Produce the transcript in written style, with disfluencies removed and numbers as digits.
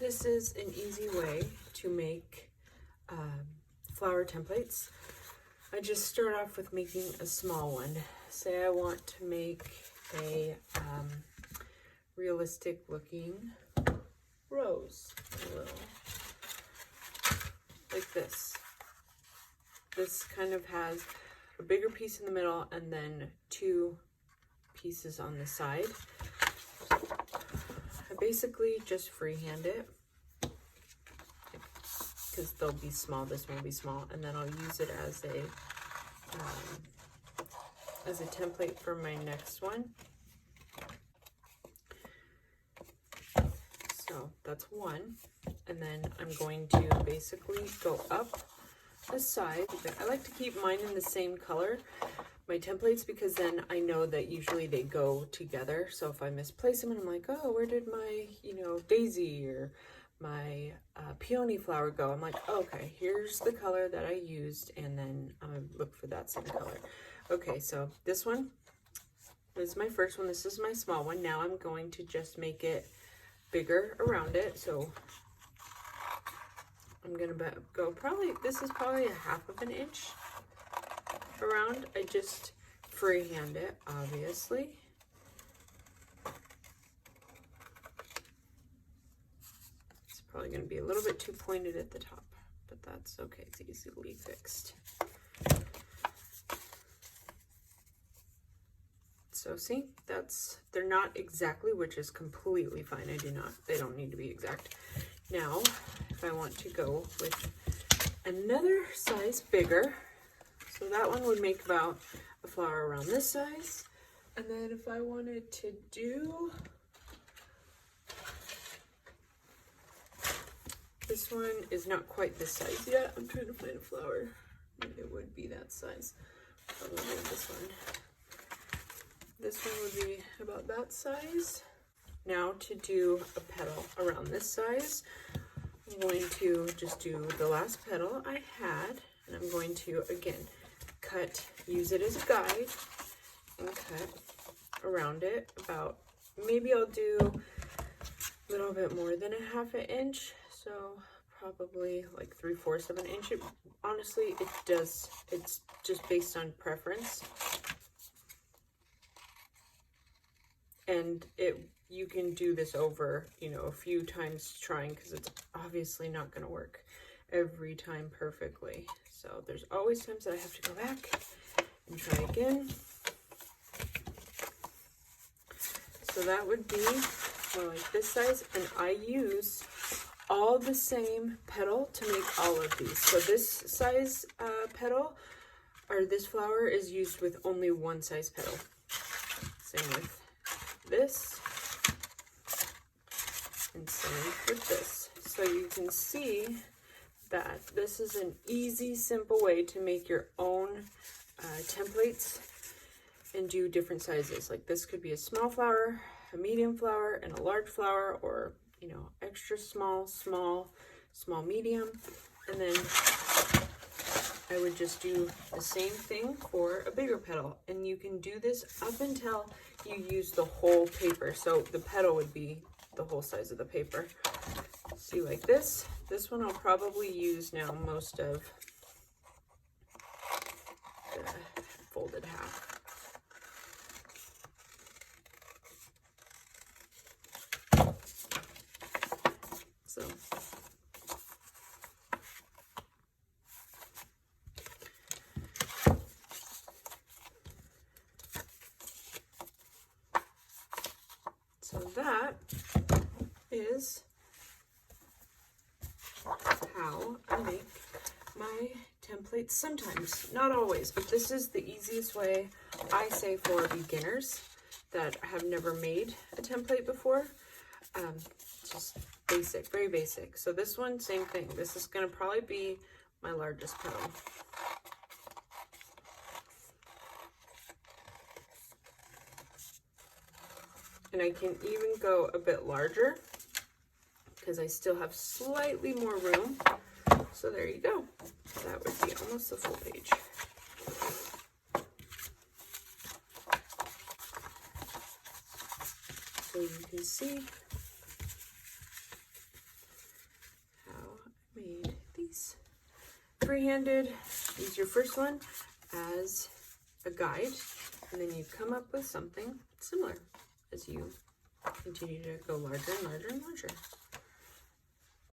This is an easy way to make flower templates. I just start off with making a small one. Say I want to make a realistic looking rose, like this. This kind of has a bigger piece in the middle and then two pieces on the side. I basically just freehand it because they'll be small. This one will be small, and then I'll use it as a template for my next one. So that's one, and then I'm going to basically go up a side. I like to keep mine in the same color, my templates, because then I know that usually they go together. So if I misplace them and I'm like, oh, where did my, daisy or my peony flower go? I'm like, oh, okay, here's the color that I used, and then I'm gonna look for that same color. Okay, so this one is my first one. This is my small one. Now I'm going to just make it bigger around it. So I'm gonna go this is probably a 1/2 inch around. I just freehand it, obviously. It's probably gonna be a little bit too pointed at the top, but that's okay, it's easily fixed. So see, they're not exactly, which is completely fine. They don't need to be exact. Now, if I want to go with another size bigger, so that one would make about a flower around this size. And then if I wanted to do this one, is not quite this size yet. I'm trying to find a flower and it would be that size. Probably this one. This one would be about that size. Now to do a petal around this size, I'm going to just do the last petal I had, and I'm going to, again, use it as a guide, and cut around it about, maybe I'll do a little bit more than a 1/2 inch, so probably like 3/4 of an inch. Honestly, it's just based on preference. And you can do this over, a few times trying, because it's obviously not going to work every time perfectly. So there's always times that I have to go back and try again. So that would be more like this size, and I use all the same petal to make all of these. So this size petal, or this flower, is used with only one size petal. Same with this, and same with this. So you can see that this is an easy, simple way to make your own templates and do different sizes. Like this could be a small flower, a medium flower, and a large flower, or extra small, small, medium. And then I would just do the same thing for a bigger petal. And you can do this up until you use the whole paper. So the petal would be the whole size of the paper. See, like this. This one I'll probably use now most of the folded half. So that is how I make my templates sometimes, not always, but this is the easiest way, I say, for beginners that have never made a template before. Just basic, very basic. So this one, same thing. This is going to probably be my largest petal. And I can even go a bit larger because I still have slightly more room. So there you go. That would be almost the full page. So you can see free-handed, use your first one as a guide, and then you come up with something similar as you continue to go larger and larger and larger.